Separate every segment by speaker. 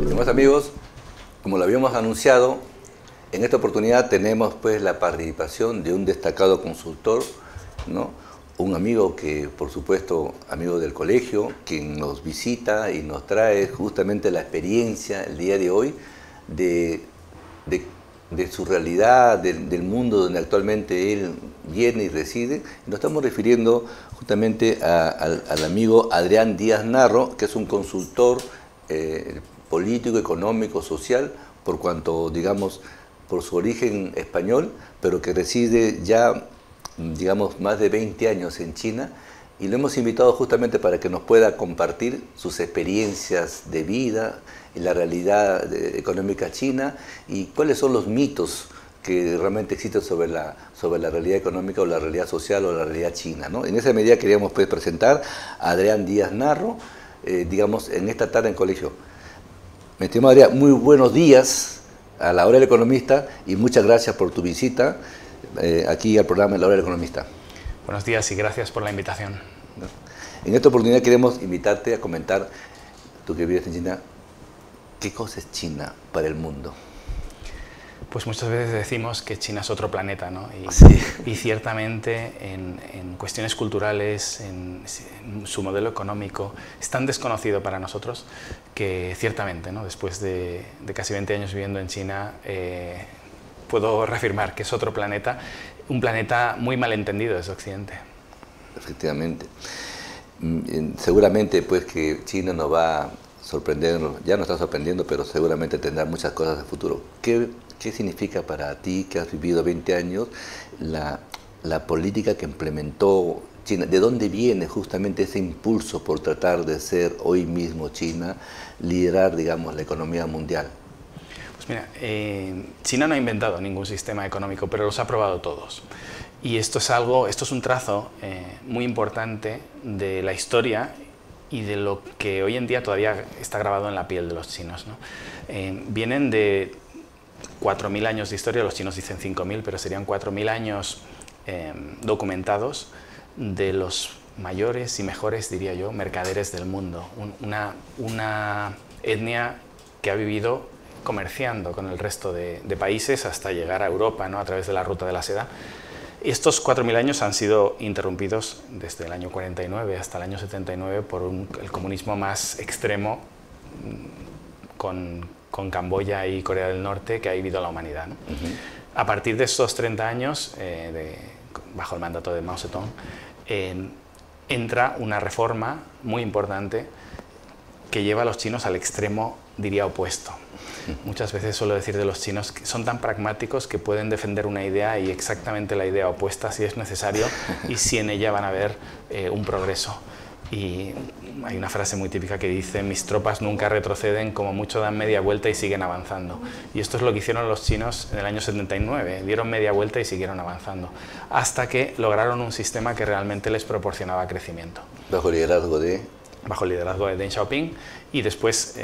Speaker 1: Estimados amigos, como lo habíamos anunciado, en esta oportunidad tenemos pues la participación de un destacado consultor, ¿no? Un amigo que, por supuesto, amigo del colegio, quien nos visita y nos trae justamente la experiencia el día de hoy de su realidad, del mundo donde actualmente él viene y reside. Nos estamos refiriendo justamente al amigo Adrián Díaz Narro, que es un consultor político, económico, social, por cuanto, digamos, por su origen español, pero que reside ya, digamos, más de 20 años en China, y lo hemos invitado justamente para que nos pueda compartir sus experiencias de vida y la realidad económica china y cuáles son los mitos que realmente existen sobre la realidad económica o la realidad social o la realidad china, ¿no? En esa medida queríamos pues presentar a Adrián Díaz Narro, digamos, en esta tarde en colegio. Mi estimado Adrián, muy buenos días a la Hora del Economista y muchas gracias por tu visita aquí al programa de la Hora del Economista.
Speaker 2: Buenos días y gracias por la invitación.
Speaker 1: En esta oportunidad queremos invitarte a comentar, tú que vives en China, ¿qué cosa es China para el mundo?
Speaker 2: Pues muchas veces decimos que China es otro planeta, ¿no?
Speaker 1: Sí.
Speaker 2: Y ciertamente en cuestiones culturales, en su modelo económico, es tan desconocido para nosotros que ciertamente, ¿no? Después de casi 20 años viviendo en China, puedo reafirmar que es otro planeta, un planeta muy malentendido desde Occidente. Efectivamente.
Speaker 1: Seguramente pues que China nos va a sorprender, ya nos está sorprendiendo, pero seguramente tendrá muchas cosas de futuro. ¿Qué significa para ti, que has vivido 20 años, la política que implementó China? ¿De dónde viene justamente ese impulso por tratar de ser hoy mismo China, liderar, digamos, la economía mundial?
Speaker 2: Pues mira, China no ha inventado ningún sistema económico, pero los ha probado todos. Y esto es un trazo muy importante de la historia y de lo que hoy en día todavía está grabado en la piel de los chinos, ¿no? Vienen de 4.000 años de historia, los chinos dicen 5.000, pero serían 4.000 años documentados de los mayores y mejores, diría yo, mercaderes del mundo. Una etnia que ha vivido comerciando con el resto de países hasta llegar a Europa, ¿no? A través de la ruta de la seda. Estos 4.000 años han sido interrumpidos desde el año 49 hasta el año 79 por el comunismo más extremo con Camboya y Corea del Norte que ha vivido la humanidad, ¿no? A partir de estos 30 años, bajo el mandato de Mao Zedong, entra una reforma muy importante que lleva a los chinos al extremo, diría, opuesto. Muchas veces suelo decir de los chinos que son tan pragmáticos que pueden defender una idea y exactamente la idea opuesta si es necesario y si en ella van a ver un progreso. Y hay una frase muy típica que dice: mis tropas nunca retroceden, como mucho dan media vuelta y siguen avanzando. Y esto es lo que hicieron los chinos en el año 79, dieron media vuelta y siguieron avanzando, hasta que lograron un sistema que realmente les proporcionaba crecimiento.
Speaker 1: Bajo el liderazgo de
Speaker 2: Deng Xiaoping y después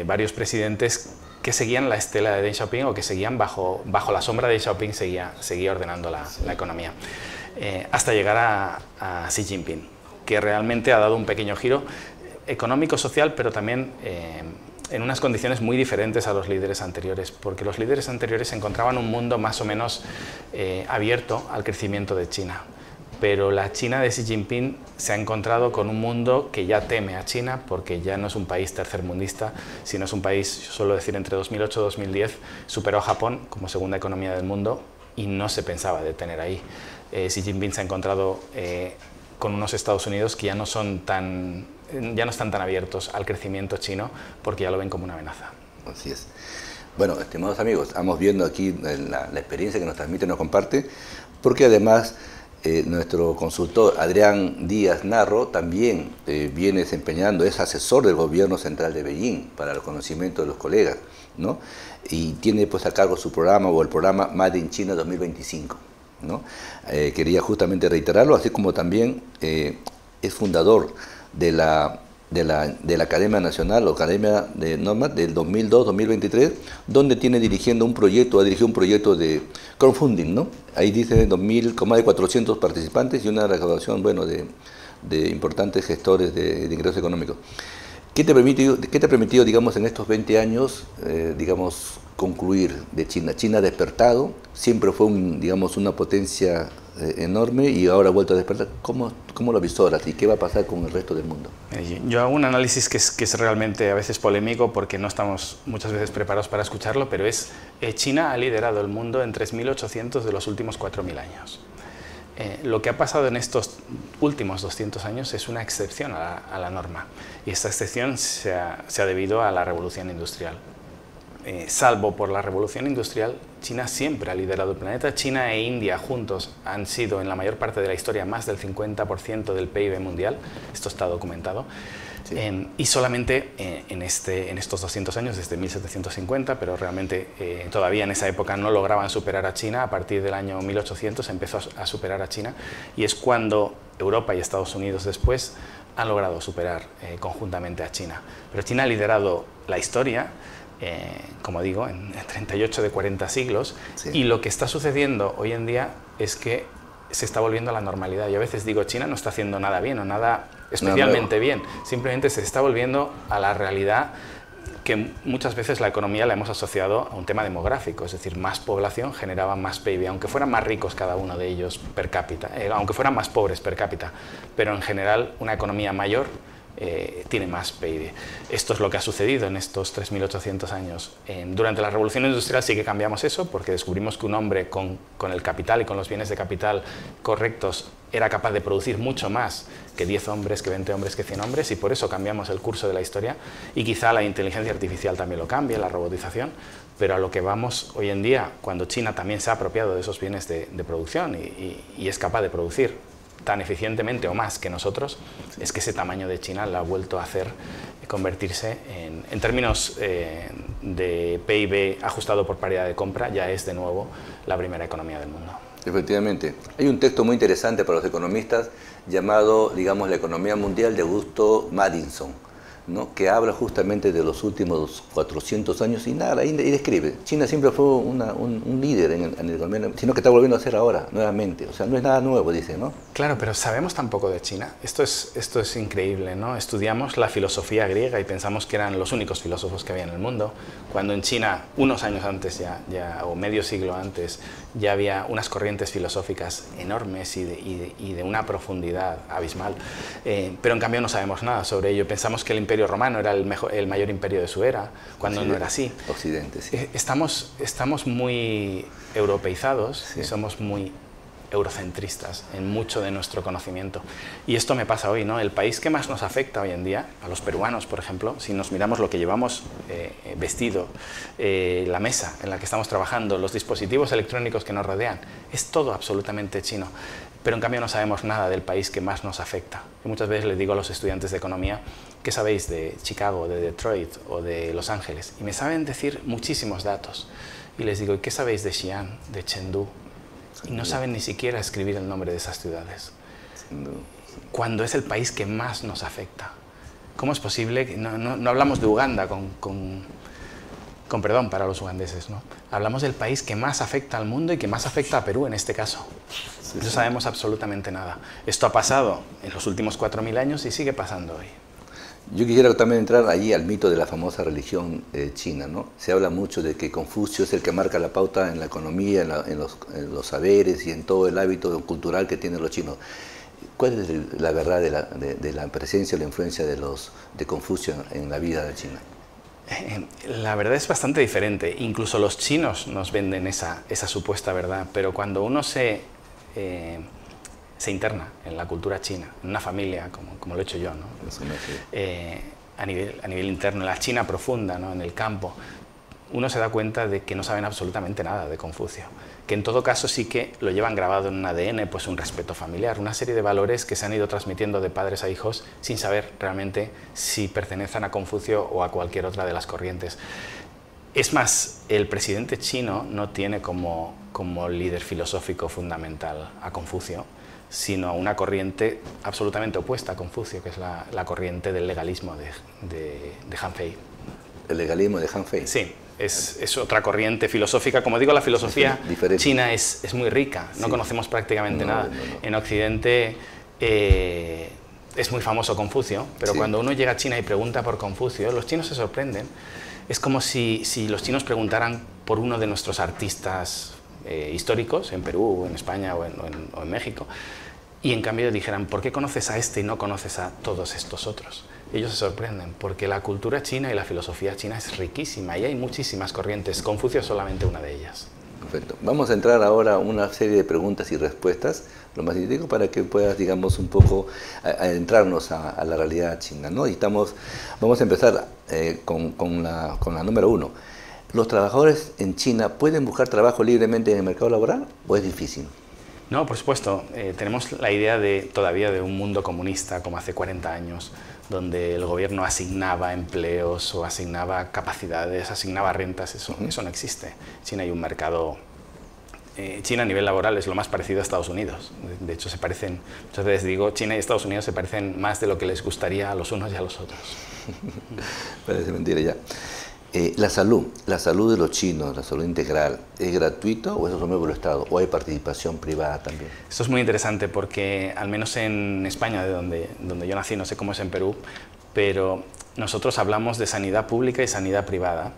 Speaker 2: varios presidentes que seguían la estela de Deng Xiaoping o que seguían bajo la sombra de Deng Xiaoping, seguía ordenando la economía, hasta llegar a Xi Jinping, que realmente ha dado un pequeño giro económico, social, pero también en unas condiciones muy diferentes a los líderes anteriores, porque los líderes anteriores encontraban un mundo más o menos abierto al crecimiento de China. Pero la China de Xi Jinping se ha encontrado con un mundo que ya teme a China, porque ya no es un país tercermundista, sino es un país, yo suelo decir, entre 2008 y 2010 superó a Japón como segunda economía del mundo y no se pensaba detener ahí. Xi Jinping se ha encontrado con unos Estados Unidos que ya no están tan abiertos al crecimiento chino, porque ya lo ven como una amenaza.
Speaker 1: Así es. Bueno, estimados amigos, estamos viendo aquí la experiencia que nos transmite y nos comparte, porque además nuestro consultor Adrián Díaz Narro también viene desempeñando, es asesor del gobierno central de Beijing para el conocimiento de los colegas, ¿no? Y tiene pues a cargo su programa o el programa Made in China 2025, ¿no? Quería justamente reiterarlo, así como también es fundador de de la Academia Nacional o Academia de Normas del 2002-2023, donde tiene dirigiendo un proyecto, ha dirigido un proyecto de crowdfunding, ¿no? Ahí dice 2000, con más de 400 participantes y una recaudación, bueno, de importantes gestores de ingresos económicos. ¿Qué te ha permitido, digamos, en estos 20 años, digamos, concluir de China? China ha despertado, siempre fue, digamos, una potencia enorme y ahora ha vuelto a despertar. ¿Cómo lo avisoras y qué va a pasar con el resto del mundo?
Speaker 2: Yo hago un análisis que es realmente a veces polémico porque no estamos muchas veces preparados para escucharlo, pero China ha liderado el mundo en 3.800 de los últimos 4.000 años. Lo que ha pasado en estos últimos 200 años es una excepción a la norma, y esta excepción se ha debido a la revolución industrial. Salvo por la revolución industrial, China siempre ha liderado el planeta. China e India juntos han sido en la mayor parte de la historia más del 50% del PIB mundial, esto está documentado. Sí. Y solamente en estos 200 años, desde 1750, pero realmente todavía en esa época no lograban superar a China. A partir del año 1800 empezó a superar a China, y es cuando Europa y Estados Unidos después han logrado superar conjuntamente a China. Pero China ha liderado la historia, como digo, en 38 de 40 siglos, sí. Y lo que está sucediendo hoy en día es que se está volviendo a la normalidad. Yo a veces digo, China no está haciendo nada bien o nada especialmente bien, simplemente se está volviendo a la realidad que muchas veces la economía la hemos asociado a un tema demográfico, es decir, más población generaba más PIB, aunque fueran más ricos cada uno de ellos per cápita, aunque fueran más pobres per cápita, pero en general una economía mayor tiene más PIB. Esto es lo que ha sucedido en estos 3.800 años. Durante la Revolución Industrial sí que cambiamos eso, porque descubrimos que un hombre con el capital y con los bienes de capital correctos era capaz de producir mucho más que 10 hombres, que 20 hombres, que 100 hombres, y por eso cambiamos el curso de la historia, y quizá la inteligencia artificial también lo cambie, la robotización, pero a lo que vamos hoy en día, cuando China también se ha apropiado de esos bienes de producción y es capaz de producir tan eficientemente o más que nosotros, es que ese tamaño de China la ha vuelto a hacer convertirse en términos de PIB ajustado por paridad de compra, ya es de nuevo la primera economía del mundo.
Speaker 1: Efectivamente. Hay un texto muy interesante para los economistas llamado, digamos, La economía mundial de Augusto Madison, ¿no? Que habla justamente de los últimos 400 años y nada, y describe. China siempre fue un líder en el economía, sino que está volviendo a ser ahora, nuevamente. O sea, no es nada nuevo, dice, ¿no?
Speaker 2: Claro, pero sabemos tan poco de China. Esto es increíble, ¿no? Estudiamos la filosofía griega y pensamos que eran los únicos filósofos que había en el mundo, cuando en China, unos años antes o medio siglo antes, ya había unas corrientes filosóficas enormes y de una profundidad abismal. Pero en cambio no sabemos nada sobre ello. Pensamos que el Imperio Romano era el mayor imperio de su era, cuando no era así.
Speaker 1: Occidente, sí.
Speaker 2: Estamos muy europeizados, sí. Y somos muy eurocentristas en mucho de nuestro conocimiento. Y esto me pasa hoy, ¿no? El país que más nos afecta hoy en día, a los peruanos, por ejemplo, si nos miramos lo que llevamos vestido, la mesa en la que estamos trabajando, los dispositivos electrónicos que nos rodean, es todo absolutamente chino. Pero en cambio no sabemos nada del país que más nos afecta. Y muchas veces les digo a los estudiantes de economía, ¿qué sabéis de Chicago, de Detroit o de Los Ángeles? Y me saben decir muchísimos datos. Y les digo, ¿y qué sabéis de Xi'an, de Chengdu? Y no saben ni siquiera escribir el nombre de esas ciudades. Cuando es el país que más nos afecta. ¿Cómo es posible que no hablamos de Uganda con perdón para los ugandeses, ¿no? Hablamos del país que más afecta al mundo y que más afecta a Perú en este caso. Sí, no sabemos absolutamente nada. Esto ha pasado en los últimos 4.000 años y sigue pasando hoy.
Speaker 1: Yo quisiera también entrar allí al mito de la famosa religión china, ¿no? Se habla mucho de que Confucio es el que marca la pauta en la economía, en los saberes y en todo el hábito cultural que tienen los chinos. ¿Cuál es la verdad de la presencia o la influencia de Confucio en la vida de China?
Speaker 2: La verdad es bastante diferente. Incluso los chinos nos venden esa supuesta verdad, pero cuando uno se interna en la cultura china, en una familia, como lo he hecho yo, ¿no? A nivel interno, en la China profunda, ¿no? En el campo, uno se da cuenta de que no saben absolutamente nada de Confucio, que en todo caso sí que lo llevan grabado en un ADN, pues un respeto familiar, una serie de valores que se han ido transmitiendo de padres a hijos sin saber realmente si pertenecen a Confucio o a cualquier otra de las corrientes. Es más, el presidente chino no tiene como líder filosófico fundamental a Confucio, sino a una corriente absolutamente opuesta a Confucio, que es la corriente del legalismo de Han Fei.
Speaker 1: ¿El legalismo de Han Fei?
Speaker 2: Sí, es otra corriente filosófica. Como digo, la filosofía china es muy rica, no conocemos prácticamente nada. En Occidente es muy famoso Confucio, pero cuando uno llega a China y pregunta por Confucio, los chinos se sorprenden. Es como si los chinos preguntaran por uno de nuestros artistas históricos, en Perú, en España o en México, y en cambio dijeran, ¿por qué conoces a este y no conoces a todos estos otros? Ellos se sorprenden, porque la cultura china y la filosofía china es riquísima y hay muchísimas corrientes. Confucio es solamente una de ellas.
Speaker 1: Perfecto. Vamos a entrar ahora a una serie de preguntas y respuestas, lo más didáctico, para que puedas, digamos, un poco adentrarnos a la realidad china, ¿no? Y vamos a empezar con la número 1. ¿Los trabajadores en China pueden buscar trabajo libremente en el mercado laboral o es difícil?
Speaker 2: No, por supuesto. Tenemos la idea todavía de un mundo comunista como hace 40 años, donde el gobierno asignaba empleos o asignaba capacidades, asignaba rentas. Eso no existe. En China hay un mercado. China a nivel laboral es lo más parecido a Estados Unidos. De hecho, se parecen, muchas veces digo, China y Estados Unidos se parecen más de lo que les gustaría a los unos y a los otros.
Speaker 1: Parece mentira ya. La salud de los chinos, la salud integral, ¿es gratuita o es asumido por el Estado? ¿O hay participación privada también?
Speaker 2: Esto es muy interesante porque, al menos en España, de donde yo nací, no sé cómo es en Perú, pero nosotros hablamos de sanidad pública y sanidad privada.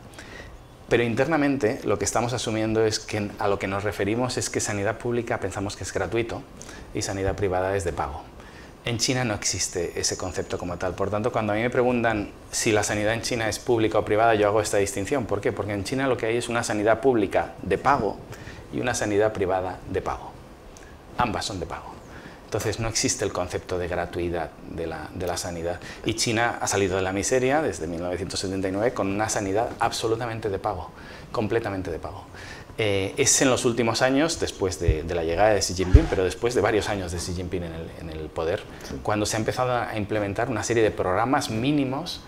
Speaker 2: Pero internamente lo que estamos asumiendo es que a lo que nos referimos es que sanidad pública pensamos que es gratuito y sanidad privada es de pago. En China no existe ese concepto como tal. Por tanto, cuando a mí me preguntan si la sanidad en China es pública o privada, yo hago esta distinción. ¿Por qué? Porque en China lo que hay es una sanidad pública de pago y una sanidad privada de pago. Ambas son de pago. Entonces no existe el concepto de gratuidad de la sanidad. Y China ha salido de la miseria desde 1979 con una sanidad absolutamente de pago, completamente de pago. Es en los últimos años, después de la llegada de Xi Jinping, pero después de varios años de Xi Jinping en el poder, cuando se ha empezado a implementar una serie de programas mínimos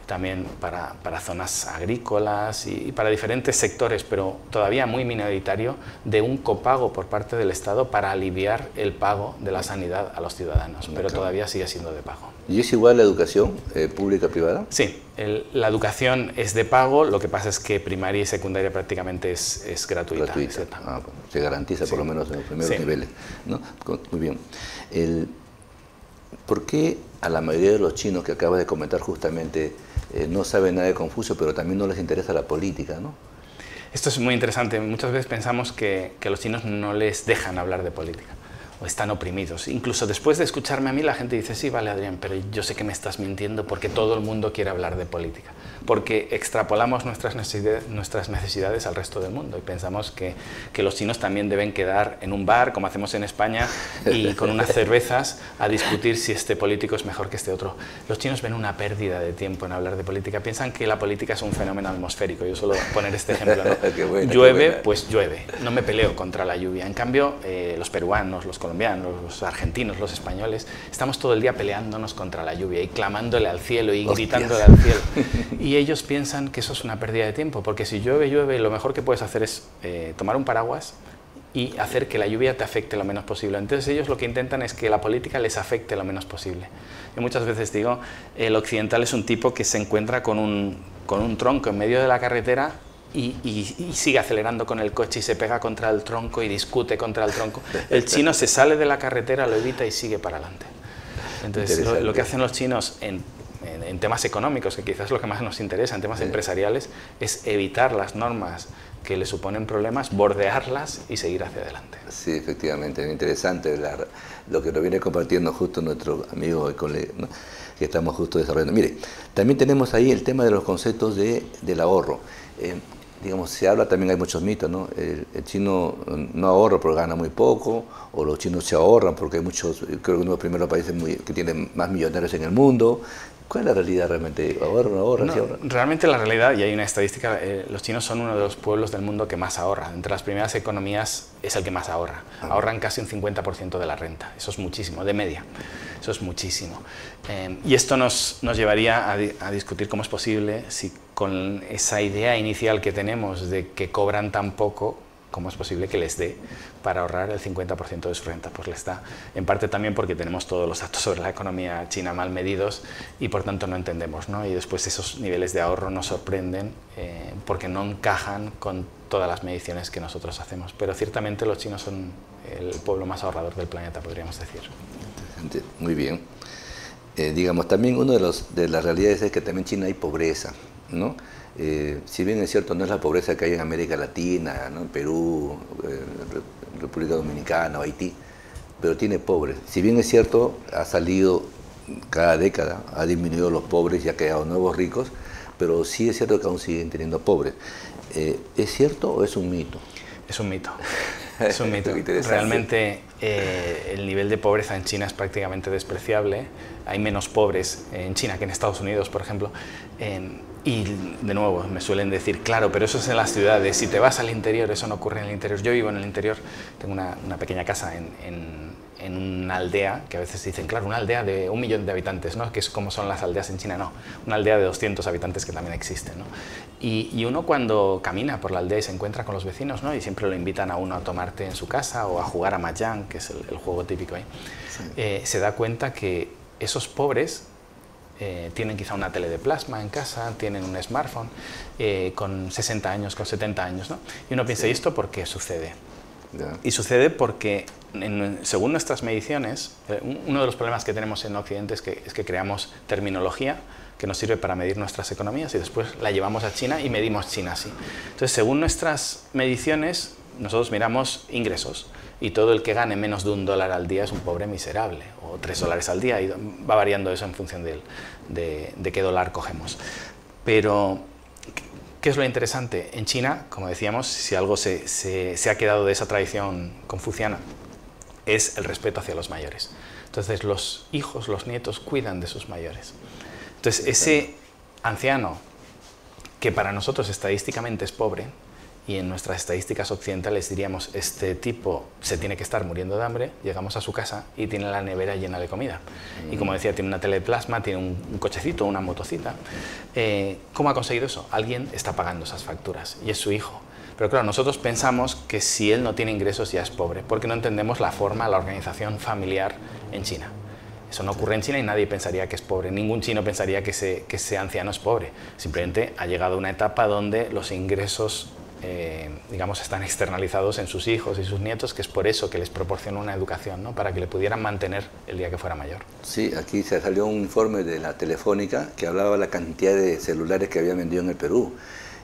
Speaker 2: también para zonas agrícolas y para diferentes sectores, pero todavía muy minoritario, de un copago por parte del Estado para aliviar el pago de la sanidad a los ciudadanos, pero todavía sigue siendo de pago.
Speaker 1: ¿Y es igual la educación pública-privada?
Speaker 2: Sí, la educación es de pago, lo que pasa es que primaria y secundaria prácticamente es gratuita.
Speaker 1: Bueno, se garantiza por lo menos en los primeros niveles, ¿no? Muy bien. ¿Por qué a la mayoría de los chinos que acabas de comentar justamente no saben nada de Confucio, pero también no les interesa la política, ¿no?
Speaker 2: Esto es muy interesante. Muchas veces pensamos que los chinos no les dejan hablar de política o están oprimidos. Incluso después de escucharme a mí, la gente dice, sí, vale, Adrián, pero yo sé que me estás mintiendo porque todo el mundo quiere hablar de política. Porque extrapolamos nuestras necesidades al resto del mundo y pensamos que los chinos también deben quedar en un bar, como hacemos en España, y con unas cervezas a discutir si este político es mejor que este otro. Los chinos ven una pérdida de tiempo en hablar de política. Piensan que la política es un fenómeno atmosférico. Yo suelo poner este ejemplo, ¿no?
Speaker 1: Bueno,
Speaker 2: llueve, pues llueve. No me peleo contra la lluvia. En cambio, los peruanos, los colombianos, los argentinos, los españoles, estamos todo el día peleándonos contra la lluvia y clamándole al cielo y gritándole al cielo. Y ellos piensan que eso es una pérdida de tiempo, porque si llueve, lo mejor que puedes hacer es tomar un paraguas y hacer que la lluvia te afecte lo menos posible. Entonces ellos lo que intentan es que la política les afecte lo menos posible. Yo muchas veces digo, el occidental es un tipo que se encuentra con un tronco en medio de la carretera y sigue acelerando con el coche y se pega contra el tronco y discute contra el tronco. El chino se sale de la carretera, lo evita y sigue para adelante. Entonces lo que hacen los chinos en temas económicos, que quizás es lo que más nos interesa, en temas empresariales, es evitar las normas que le suponen problemas, bordearlas y seguir hacia adelante.
Speaker 1: Sí, efectivamente, es interesante lo que nos viene compartiendo justo nuestro amigo y colega, ¿no? Que estamos justo desarrollando. Mire, también tenemos ahí el tema de los conceptos del ahorro. Digamos, se habla, también hay muchos mitos, ¿no? El chino no ahorra porque gana muy poco, o los chinos se ahorran porque hay muchos, creo que uno de los primeros países que tienen más millonarios en el mundo. ¿Cuál es la realidad realmente? ¿Ahorra o no ahorra? ¿Sí ahorra?
Speaker 2: Realmente la realidad, y hay una estadística, los chinos son uno de los pueblos del mundo que más ahorra. Entre las primeras economías es el que más ahorra. Ahorran casi un 50% de la renta. Eso es muchísimo, de media. Eso es muchísimo. Y esto nos llevaría a discutir cómo es posible si con esa idea inicial que tenemos de que cobran tan poco, ¿cómo es posible que les dé para ahorrar el 50% de su renta? Pues les da, en parte también porque tenemos todos los datos sobre la economía china mal medidos y por tanto no entendemos, ¿no? Y después esos niveles de ahorro nos sorprenden porque no encajan con todas las mediciones que nosotros hacemos. Pero ciertamente los chinos son el pueblo más ahorrador del planeta, podríamos decir.
Speaker 1: Interesante, muy bien. Digamos, también una de las realidades es que también en China hay pobreza, ¿no? Si bien es cierto, no es la pobreza que hay en América Latina, ¿no? En Perú, República Dominicana o Haití, pero tiene pobres. Si bien es cierto, ha salido cada década, ha disminuido los pobres y ha creado nuevos ricos, pero sí es cierto que aún siguen teniendo pobres. ¿Es cierto o es un mito?
Speaker 2: Es un mito. Es un mito. Realmente el nivel de pobreza en China es prácticamente despreciable. Hay menos pobres en China que en Estados Unidos, por ejemplo. Y de nuevo, me suelen decir, claro, pero eso es en las ciudades. Si te vas al interior, eso no ocurre en el interior. Yo vivo en el interior, tengo una pequeña casa en una aldea, que a veces dicen, claro, una aldea de 1 millón de habitantes, ¿no? Que es como son las aldeas en China, no. Una aldea de 200 habitantes que también existe, ¿no? Y uno cuando camina por la aldea y se encuentra con los vecinos, ¿no? Y siempre lo invitan a uno a tomar té en su casa o a jugar a mahjong, que es el juego típico ahí, sí. Se da cuenta que esos pobres tienen quizá una tele de plasma en casa, tienen un smartphone, con 60 años, con 70 años, ¿no? Y uno piensa, ¿y esto por qué sucede? Yeah. Y sucede porque, según nuestras mediciones, uno de los problemas que tenemos en Occidente es que creamos terminología que nos sirve para medir nuestras economías y después la llevamos a China y medimos China así. Entonces, según nuestras mediciones, nosotros miramos ingresos y todo el que gane menos de $1 al día es un pobre miserable, o $3 al día, y va variando eso en función de qué dólar cogemos. Pero ¿qué es lo interesante? En China, como decíamos, si algo se ha quedado de esa tradición confuciana, es el respeto hacia los mayores. Entonces los hijos, los nietos cuidan de sus mayores. Entonces ese anciano, que para nosotros estadísticamente es pobre, y en nuestras estadísticas occidentales diríamos, este tipo se tiene que estar muriendo de hambre, llegamos a su casa y tiene la nevera llena de comida. Y como decía, tiene una tele de plasma, tiene un cochecito, una motocita. ¿Cómo ha conseguido eso? Alguien está pagando esas facturas y es su hijo. Pero claro, nosotros pensamos que si él no tiene ingresos ya es pobre, porque no entendemos la forma, la organización familiar en China. Eso no ocurre en China y nadie pensaría que es pobre. Ningún chino pensaría que ese anciano es pobre. Simplemente ha llegado a una etapa donde los ingresos digamos, están externalizados en sus hijos y sus nietos, que es por eso que les proporcionó una educación, ¿no? Para que le pudieran mantener el día que fuera mayor.
Speaker 1: Sí, aquí se salió un informe de la Telefónica que hablaba de la cantidad de celulares que habían vendido en el Perú.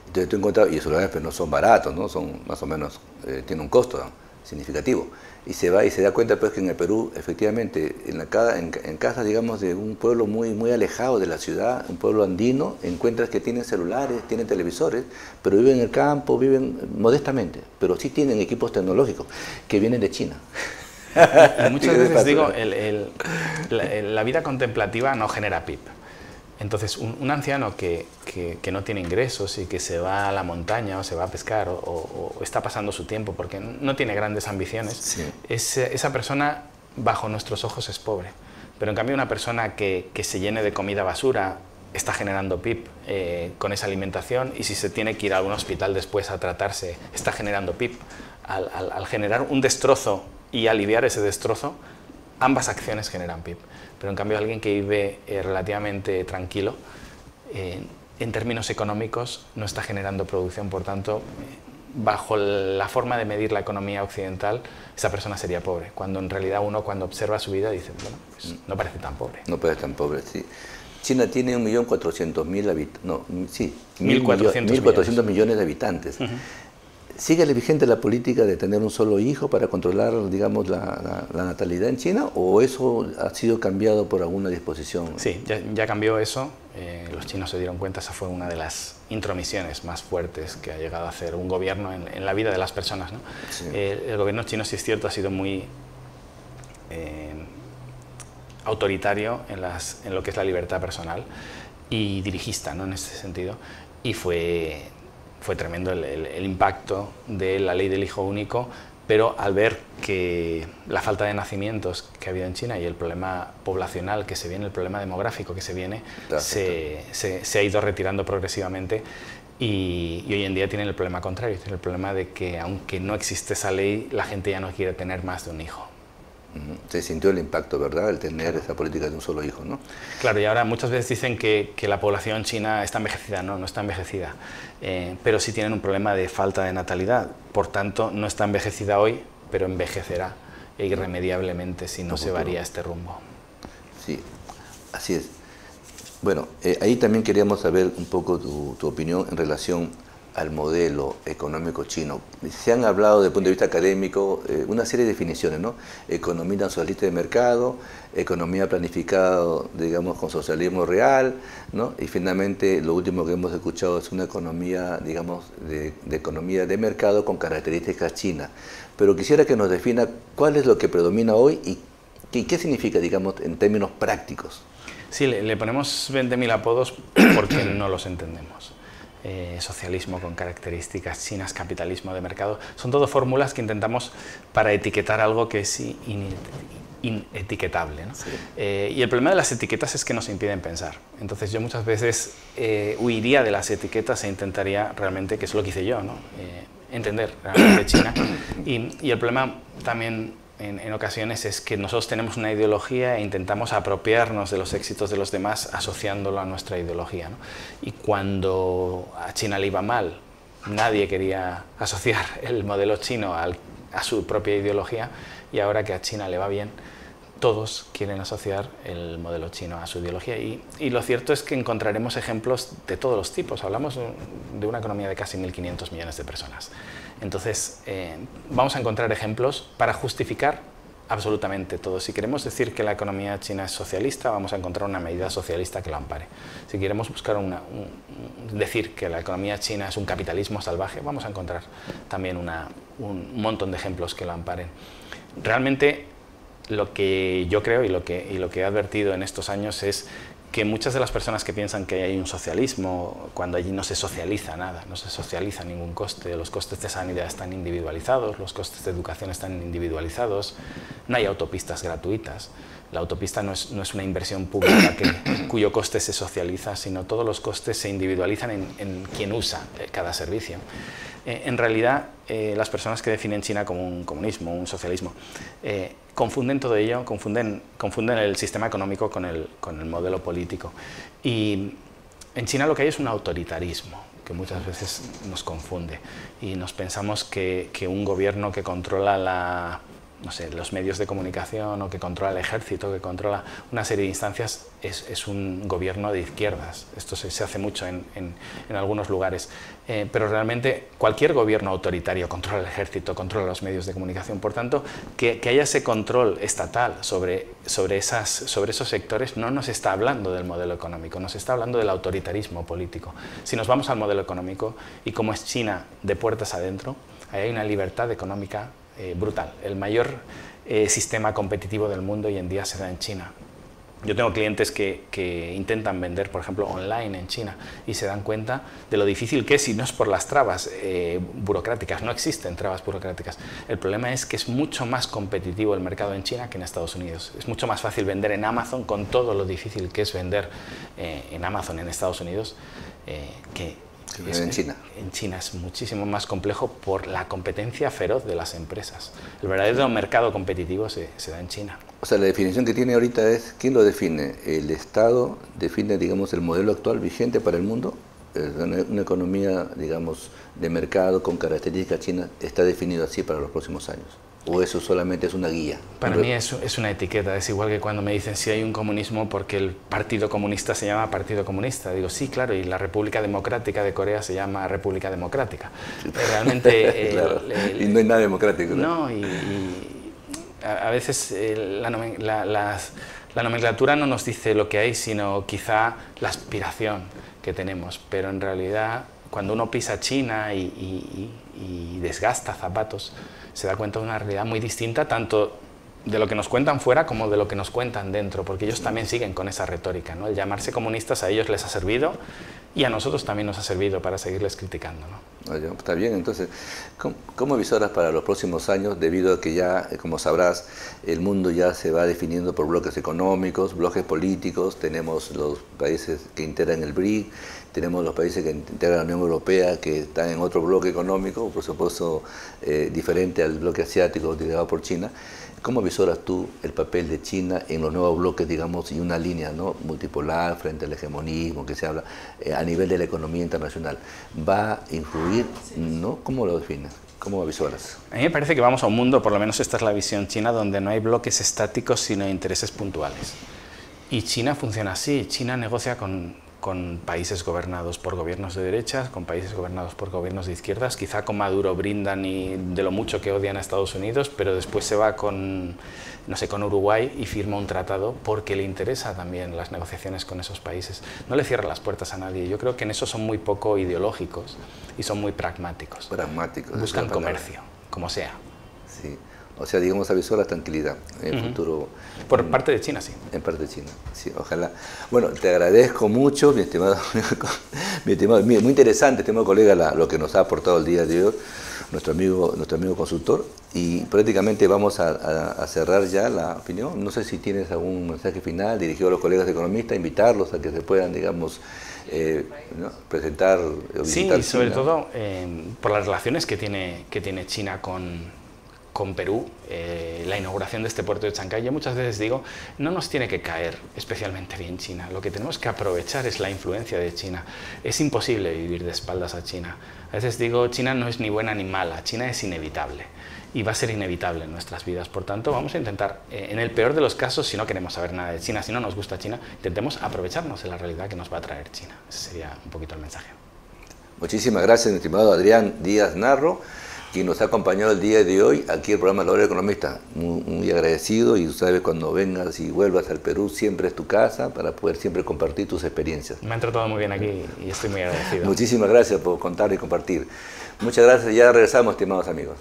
Speaker 1: Entonces tú encontrabas, y los celulares pues, no son baratos, ¿no? Son más o menos, tienen un costo, ¿no? Significativo. Y se va y se da cuenta pues, que en el Perú, efectivamente, en casas, digamos, de un pueblo muy alejado de la ciudad, un pueblo andino, encuentras que tienen celulares, tienen televisores, pero viven en el campo, viven modestamente, pero sí tienen equipos tecnológicos que vienen de China.
Speaker 2: Y muchas veces digo, la vida contemplativa no genera PIB. Entonces, un anciano que no tiene ingresos y que se va a la montaña o se va a pescar o está pasando su tiempo porque no tiene grandes ambiciones, sí. Esa persona, bajo nuestros ojos, es pobre. Pero en cambio, una persona que se llene de comida basura está generando PIB con esa alimentación, y si se tiene que ir a un hospital después a tratarse, está generando PIB. Al generar un destrozo y aliviar ese destrozo, ambas acciones generan PIB. Pero en cambio alguien que vive relativamente tranquilo, en términos económicos no está generando producción, por tanto, bajo la forma de medir la economía occidental, esa persona sería pobre, cuando en realidad uno cuando observa su vida dice, bueno, pues no parece tan pobre.
Speaker 1: No parece tan pobre, sí. China tiene 1.400.000 habitantes, no, sí,
Speaker 2: 1.400
Speaker 1: millones de habitantes. ¿Sigue vigente la política de tener un solo hijo para controlar, digamos, la natalidad en China, o eso ha sido cambiado por alguna disposición?
Speaker 2: Sí, ya cambió eso. Los chinos se dieron cuenta, esa fue una de las intromisiones más fuertes que ha llegado a hacer un gobierno en la vida de las personas, ¿no? Sí. El gobierno chino, sí es cierto, ha sido muy autoritario en lo que es la libertad personal y dirigista, ¿no? En ese sentido, y fue tremendo el impacto de la ley del hijo único, pero al ver que la falta de nacimientos que ha habido en China y el problema poblacional que se viene, el problema demográfico que se viene, se ha ido retirando progresivamente y hoy en día tienen el problema contrario, tienen el problema de que aunque no existe esa ley, la gente ya no quiere tener más de un hijo.
Speaker 1: Se sintió el impacto, ¿verdad?, el tener esa política de un solo hijo, ¿no?
Speaker 2: Claro, y ahora muchas veces dicen que la población china está envejecida. No, no está envejecida, pero sí tienen un problema de falta de natalidad. Por tanto, no está envejecida hoy, pero envejecerá irremediablemente si no se varía este rumbo.
Speaker 1: Sí, así es. Bueno, ahí también queríamos saber un poco tu opinión en relación al modelo económico chino. Se han hablado desde el punto de vista académico una serie de definiciones, ¿no? Economía nacionalista de mercado, economía planificada, digamos, con socialismo real, ¿no? Y finalmente lo último que hemos escuchado es una economía, digamos, de economía de mercado con características chinas. Pero quisiera que nos defina cuál es lo que predomina hoy y qué significa, digamos, en términos prácticos.
Speaker 2: Sí, le ponemos 20.000 apodos porque no los entendemos. Socialismo con características chinas, capitalismo de mercado, son todo fórmulas que intentamos para etiquetar algo que es inetiquetable, ¿no? Sí. Y el problema de las etiquetas es que nos impiden pensar. Entonces yo muchas veces huiría de las etiquetas e intentaría realmente, que es lo que hice yo, ¿no? Entender realmente China. Y el problema también en ocasiones es que nosotros tenemos una ideología e intentamos apropiarnos de los éxitos de los demás asociándolo a nuestra ideología, ¿no? Y cuando a China le iba mal, nadie quería asociar el modelo chino a su propia ideología, y ahora que a China le va bien, todos quieren asociar el modelo chino a su ideología. Y lo cierto es que encontraremos ejemplos de todos los tipos. Hablamos de una economía de casi 1.500 millones de personas. Entonces, vamos a encontrar ejemplos para justificar absolutamente todo. Si queremos decir que la economía china es socialista, vamos a encontrar una medida socialista que lo ampare. Si queremos buscar decir que la economía china es un capitalismo salvaje, vamos a encontrar también un montón de ejemplos que lo amparen. Realmente, lo que yo creo y lo que he advertido en estos años es que muchas de las personas que piensan que hay un socialismo, cuando allí no se socializa nada, no se socializa ningún coste, los costes de sanidad están individualizados, los costes de educación están individualizados, no hay autopistas gratuitas, la autopista no es una inversión pública cuyo coste se socializa, sino todos los costes se individualizan en quien usa cada servicio. En realidad, las personas que definen China como un comunismo, un socialismo, confunden todo ello, confunden el sistema económico con el modelo político. Y en China lo que hay es un autoritarismo, que muchas veces nos confunde. Y nos pensamos que un gobierno que controla los medios de comunicación, o que controla el ejército, que controla una serie de instancias, es un gobierno de izquierdas. Esto se hace mucho en algunos lugares. Pero realmente cualquier gobierno autoritario controla el ejército, controla los medios de comunicación. Por tanto, que haya ese control estatal sobre esos sectores no nos está hablando del modelo económico, nos está hablando del autoritarismo político. Si nos vamos al modelo económico, y como es China de puertas adentro, ahí hay una libertad económica brutal. El mayor sistema competitivo del mundo hoy en día se da en China. Yo tengo clientes que intentan vender, por ejemplo, online en China, y se dan cuenta de lo difícil que es, y no es por las trabas burocráticas, no existen trabas burocráticas. El problema es que es mucho más competitivo el mercado en China que en Estados Unidos. Es mucho más fácil vender en Amazon, con todo lo difícil que es vender en Amazon en Estados Unidos,
Speaker 1: en China.
Speaker 2: En China es muchísimo más complejo por la competencia feroz de las empresas. El verdadero mercado competitivo se da en China.
Speaker 1: O sea, la definición que tiene ahorita es, ¿quién lo define? ¿El Estado define, digamos, el modelo actual vigente para el mundo? Una economía, digamos, de mercado con características chinas, ¿está definido así para los próximos años? ¿O eso solamente es una guía?
Speaker 2: Para mí es una etiqueta. Es igual que cuando me dicen si hay un comunismo porque el Partido Comunista se llama Partido Comunista. Digo, sí, claro, y la República Democrática de Corea se llama República Democrática. Realmente...
Speaker 1: claro. Y no hay nada democrático, ¿no?
Speaker 2: No, a veces la nomenclatura no nos dice lo que hay, sino quizá la aspiración que tenemos. Pero en realidad, cuando uno pisa China y desgasta zapatos, se da cuenta de una realidad muy distinta, tanto de lo que nos cuentan fuera como de lo que nos cuentan dentro, porque ellos también siguen con esa retórica, ¿no? El llamarse comunistas a ellos les ha servido y a nosotros también nos ha servido para seguirles criticando, ¿no?
Speaker 1: Oye, está bien, entonces, ¿cómo visoras para los próximos años? Debido a que ya, como sabrás, el mundo ya se va definiendo por bloques económicos, bloques políticos, tenemos los países que integran el BRIC, tenemos los países que integran la Unión Europea que están en otro bloque económico, por supuesto diferente al bloque asiático liderado por China. ¿Cómo visoras tú el papel de China en los nuevos bloques, digamos, y una línea, ¿no?, multipolar frente al hegemonismo que se habla a nivel de la economía internacional? ¿Va a influir, no? ¿Cómo lo defines? ¿Cómo lo visoras?
Speaker 2: A mí me parece que vamos a un mundo, por lo menos esta es la visión china, donde no hay bloques estáticos sino intereses puntuales. Y China funciona así, China negocia con países gobernados por gobiernos de derechas, con países gobernados por gobiernos de izquierdas, quizá con Maduro brindan y de lo mucho que odian a Estados Unidos, pero después se va con, no sé, con Uruguay y firma un tratado porque le interesa también las negociaciones con esos países. No le cierra las puertas a nadie, yo creo que en eso son muy poco ideológicos y son muy pragmáticos.
Speaker 1: Pragmáticos.
Speaker 2: Buscan comercio, como sea.
Speaker 1: Sí. O sea, digamos, avisoras tranquilidad en el futuro.
Speaker 2: Por parte de China, sí.
Speaker 1: En parte de China, sí, ojalá. Bueno, te agradezco mucho, mi estimado, muy interesante, estimado colega, lo que nos ha aportado el día de hoy, nuestro amigo consultor, y prácticamente vamos a cerrar ya la opinión. No sé si tienes algún mensaje final dirigido a los colegas economistas, invitarlos a que se puedan, digamos, ¿no?, presentar o visitar
Speaker 2: Sí, sobre
Speaker 1: China.
Speaker 2: todo por las relaciones que tiene China con Perú, la inauguración de este puerto de Chancay. Yo muchas veces digo, no nos tiene que caer especialmente bien China, lo que tenemos que aprovechar es la influencia de China. Es imposible vivir de espaldas a China. A veces digo, China no es ni buena ni mala, China es inevitable y va a ser inevitable en nuestras vidas. Por tanto, vamos a intentar, en el peor de los casos, si no queremos saber nada de China, si no nos gusta China, intentemos aprovecharnos de la realidad que nos va a traer China. Ese sería un poquito el mensaje.
Speaker 1: Muchísimas gracias, mi estimado Adrián Díaz Narro, quien nos ha acompañado el día de hoy aquí en el programa La Hora del Economista. Muy agradecido, y tú sabes, cuando vengas y vuelvas al Perú, siempre es tu casa para poder siempre compartir tus experiencias.
Speaker 2: Me han tratado muy bien aquí y estoy muy agradecido.
Speaker 1: Muchísimas gracias por contar y compartir. Muchas gracias, ya regresamos, estimados amigos.